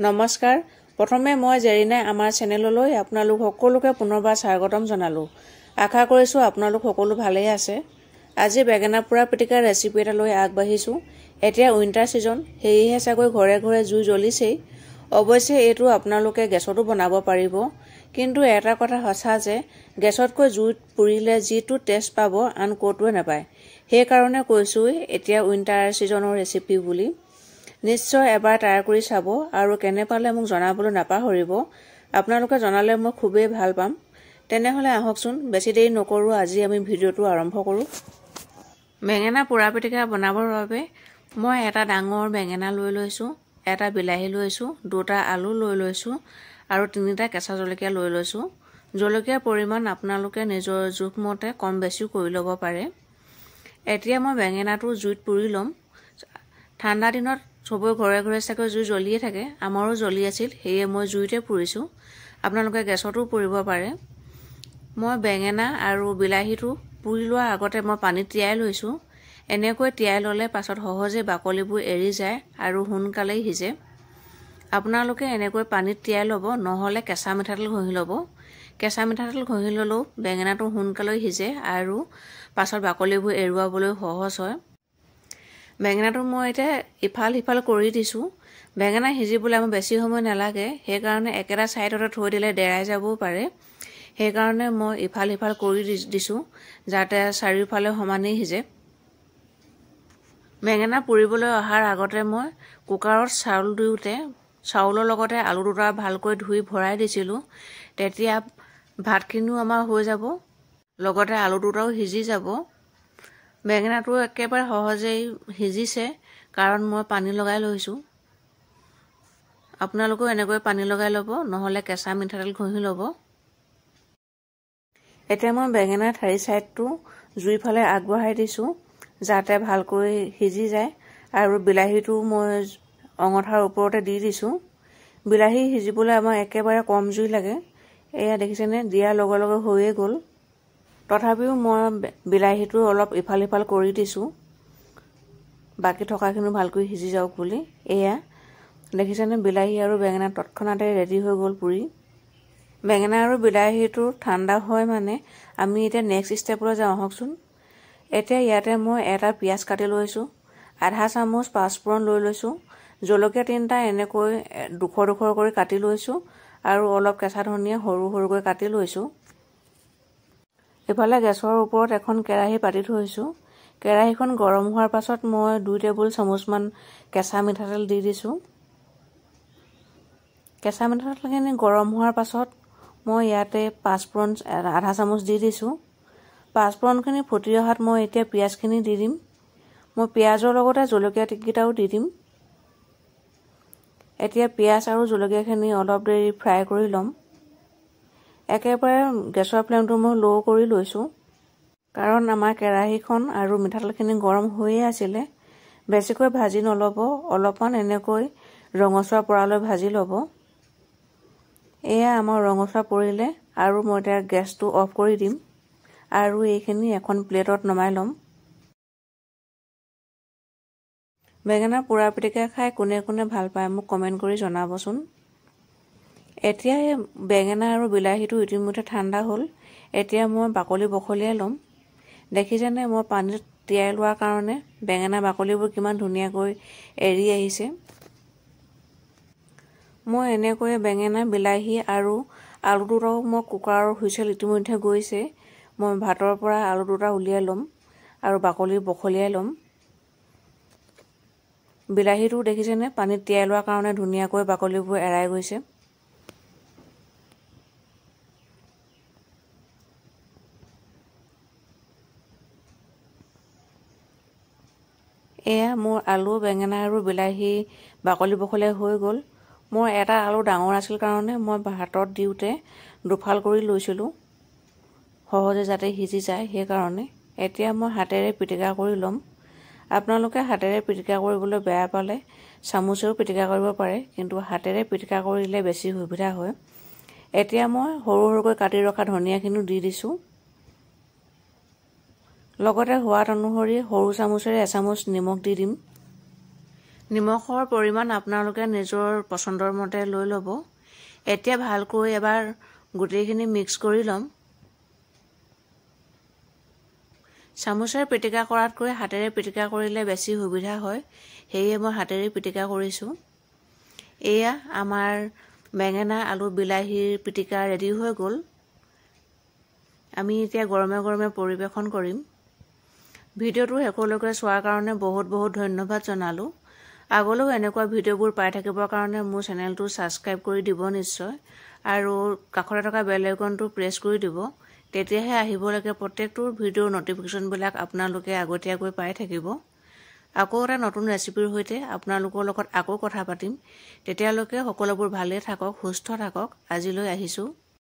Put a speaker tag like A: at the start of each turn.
A: নমস্কাৰ। প্ৰথমে মই জেৰিনাই আমাৰ চেনেললৈ আপোনালোক সকলোকে পুনৰবাৰ স্বাগতম জনালোঁ। আশা কৰিছোঁ আপোনালোক সকলো ভালেই আছে। আজি বেঙেনা পোৰা পিটিকাৰ ৰেচিপি এটা লৈ আগবাঢ়িছোঁ। এতিয়া উইণ্টাৰ ছিজন, সেয়েহে চাগৈ ঘৰে ঘৰে জুই জ্বলিছেই। অৱশ্যে এইটো আপোনালোকে গেছতো বনাব পাৰিব, কিন্তু এটা কথা সঁচা যে গেছতকৈ জুইত পুৰিলে যিটো টেষ্ট পাব আন ক'তোৱে নাপায়। সেইকাৰণে কৈছোঁ এতিয়া উইণ্টাৰ ছিজনৰ ৰেচিপি বুলি। নিশ্চয় এবাৰ ট্ৰাই কৰি চাব আৰু কেনে পালে মোক জনাবলৈ নাপাহৰিব। আপোনালোকে জনালে মই খুবেই ভাল পাম। তেনেহ'লে আহকচোন, বেছি দেৰি নকৰোঁ, আজি আমি ভিডিঅ'টো আৰম্ভ কৰোঁ। বেঙেনা পোৰা পিটিকা বনাবৰ বাবে মই এটা ডাঙৰ বেঙেনা লৈ লৈছোঁ, এটা বিলাহী লৈছোঁ, 2টা আলু লৈ লৈছোঁ আৰু 3টা কেঁচা জলকীয়া লৈ লৈছোঁ। জলকীয়াৰ পৰিমাণ আপোনালোকে নিজৰ জোখমতে কম বেছিও কৰি ল'ব পাৰে। এতিয়া মই বেঙেনাটো জুইত পুৰি ল'ম। ঠাণ্ডা দিনত চবৰে ঘৰে ঘৰে চাগৈ জুই জ্বলিয়ে থাকে, আমাৰো জ্বলি আছিল, সেয়ে মই জুইতে পুৰিছোঁ। আপোনালোকে গেছতো পুৰিব পাৰে। মই বেঙেনা আৰু বিলাহীটো পুৰি লোৱাৰ আগতে মই পানীত তিয়াই লৈছোঁ। এনেকৈ তিয়াই ল'লে পাছত সহজে বাকলিবোৰ এৰি যায় আৰু সোনকালেই সিজে। আপোনালোকে এনেকৈ পানীত তিয়াই ল'ব, নহ'লে কেঁচা মিঠাতেল ঘঁহি ল'ব। কেঁচা মিঠাতেল ঘঁহি ল'লেও বেঙেনাটো সোনকালে সিজে আৰু পাছত বাকলিবোৰ এৰুৱাবলৈ সহজ হয়। বেঙেনাটো মই এতিয়া ইফাল সিফাল কৰি দিছোঁ। বেঙেনা সিজিবলৈ আমাৰ বেছি সময় নালাগে, সেইকাৰণে একেটা ছাইডতে থৈ দিলে ডেৰাই যাবও পাৰে। সেইকাৰণে মই ইফাল সিফাল কৰি দিছোঁ, যাতে চাৰিওফালে সমানেই সিজে। বেঙেনা পুৰিবলৈ অহাৰ আগতে মই কুকাৰত চাউল দিওঁতে চাউলৰ লগতে আলু 2টা ভালকৈ ধুই ভৰাই দিছিলোঁ। তেতিয়া ভাতখিনিও আমাৰ হৈ যাব, লগতে আলু 2টাও সিজি যাব। বেঙেনাটো একেবাৰে সহজেই সিজিছে, কাৰণ মই পানী লগাই লৈছোঁ। আপোনালোকেও এনেকৈ পানী লগাই ল'ব, নহ'লে কেঁচা মিঠাতেল ঘঁহি ল'ব। এতিয়া মই বেঙেনাৰ ঠাৰি ছাইডটো জুইৰ ফালে আগবঢ়াই দিছোঁ, যাতে ভালকৈ সিজি যায়, আৰু বিলাহীটো মই অঙঠাৰ ওপৰতে দি দিছোঁ। বিলাহী সিজিবলৈ আমাৰ একেবাৰে কম জুই লাগে। এয়া দেখিছেনে, দিয়াৰ লগে লগে হৈয়ে গ'ল। তথাপিও মই বিলাহীটো অলপ ইফাল সিফাল কৰি দিছোঁ, বাকী থকাখিনি ভালকৈ সিজি যাওক বুলি। এয়া দেখিছেনে, বিলাহী আৰু বেঙেনা তৎক্ষণাতে ৰেডি হৈ গ'ল পুৰি। বেঙেনা আৰু বিলাহীটো ঠাণ্ডা হয় মানে আমি এতিয়া নেক্সট ষ্টেপলৈ যাওঁ, আহকচোন। এতিয়া ইয়াতে মই এটা পিঁয়াজ কাটি লৈছোঁ, আধা চামুচ পাঁচফোৰণ লৈ লৈছোঁ, জলকীয়া 3টা এনেকৈ ডোখৰ ডোখৰ কৰি কাটি লৈছোঁ আৰু অলপ কেঁচা ধনিয়া সৰু সৰুকৈ কাটি লৈছোঁ। ইফালে গেছৰ ওপৰত এখন কেৰাহী পাতি থৈছোঁ। কেৰাহীখন গৰম হোৱাৰ পাছত মই 2 টেবুল চামুচমান কেঁচা মিঠাতেল দি দিছোঁ। কেঁচা মিঠাতেলখিনি গৰম হোৱাৰ পাছত মই ইয়াতে পাঁচফোৰণ আধা চামুচ দি দিছোঁ। পাঁচফোৰণখিনি ফুটি অহাত মই এতিয়া পিঁয়াজখিনি দি দিম। মই পিঁয়াজৰ লগতে জলকীয়া কেইটাও দি দিম। এতিয়া পিঁয়াজ আৰু জলকীয়াখিনি অলপ দেৰি ফ্ৰাই কৰি ল'ম। একেবাৰে গেছৰ ফ্লেমটো মই ল' কৰি লৈছোঁ, কাৰণ আমাৰ কেৰাহীখন আৰু মিঠাতেলখিনি গৰম হৈয়ে আছিলে। বেছিকৈ ভাজি নল'ব, অলপমান এনেকৈ ৰঙচুৱা পৰালৈ ভাজি ল'ব। এয়া আমাৰ ৰঙচুৱা পৰিলে আৰু মই এতিয়া গেছটো অফ কৰি দিম আৰু এইখিনি এখন প্লেটত নমাই ল'ম। বেঙেনা পোৰা পিটিকা খাই কোনে কোনে ভাল পায় মোক কমেণ্ট কৰি জনাবচোন। এতিয়া বেঙেনা আৰু বিলাহীটো ইতিমধ্যে ঠাণ্ডা হ'ল। এতিয়া মই বাকলি বখলিয়াই ল'ম। দেখিছেনে, মই পানীত তিয়াই লোৱাৰ কাৰণে বেঙেনা বাকলিবোৰ কিমান ধুনীয়াকৈ এৰি আহিছে। মই এনেকৈ বেঙেনা, বিলাহী আৰু আলু 2টাও মই কুকাৰৰ হুইচেল ইতিমধ্যে গৈছে। মই ভাতৰ পৰা আলু 2টা উলিয়াই ল'ম আৰু বাকলি বখলিয়াই ল'ম। বিলাহীটো দেখিছেনে, পানীত তিয়াই লোৱাৰ কাৰণে ধুনীয়াকৈ বাকলিবোৰ এৰাই গৈছে। এয়া মোৰ আলু, বেঙেনা আৰু বিলাহী বাকলি বখলিয়াই হৈ গ'ল। মই এটা আলু ডাঙৰ আছিল কাৰণে মই ভাতত দিওঁতে দুফাল কৰি লৈছিলোঁ, সহজে যাতে সিজি যায় সেইকাৰণে। এতিয়া মই হাতেৰে পিটিকা কৰি ল'ম। আপোনালোকে হাতেৰে পিটিকা কৰিবলৈ বেয়া পালে চামুচেও পিটিকা কৰিব পাৰে, কিন্তু হাতেৰে পিটিকা কৰিলে বেছি সুবিধা হয়। এতিয়া মই সৰু সৰুকৈ কাটি ৰখা ধনিয়াখিনিও দি দিছোঁ। লগতে সোৱাদ অনুসৰি সৰু চামুচেৰে এচামুচ নিমখ দি দিম। নিমখৰ পৰিমাণ আপোনালোকে নিজৰ পচন্দৰ মতে লৈ ল'ব। এতিয়া ভালকৈ এবাৰ গোটেইখিনি মিক্স কৰি ল'ম। চামুচেৰে পিটিকা কৰাতকৈ হাতেৰে পিটিকা কৰিলে বেছি সুবিধা হয়, সেয়ে মই হাতেৰে পিটিকা কৰিছোঁ। এয়া আমাৰ বেঙেনা আলু বিলাহীৰ পিটিকা ৰেডি হৈ গ'ল। আমি এতিয়া গৰমে গৰমে পৰিৱেশন কৰিম। ভিডিঅ'টো শেষলৈকে চোৱাৰ কাৰণে বহুত বহুত ধন্যবাদ জনালোঁ। আগলৈও এনেকুৱা ভিডিঅ'বোৰ পাই থাকিবৰ কাৰণে মোৰ চেনেলটো ছাবস্ক্ৰাইব কৰি দিব নিশ্চয়, আৰু কাষতে থকা বেল আইকনটো প্ৰেছ কৰি দিব। তেতিয়াহে আহিবলগীয়া প্ৰত্যেকটো ভিডিঅ'ৰ নটিফিকেশ্যনবিলাক আপোনালোকে আগতীয়াকৈ পাই থাকিব। আকৌ এটা নতুন ৰেচিপিৰ সৈতে আপোনালোকৰ লগত আকৌ কথা পাতিম। তেতিয়ালৈকে সকলোবোৰ ভালে থাকক, সুস্থ থাকক। আজিলৈ আহিছোঁ।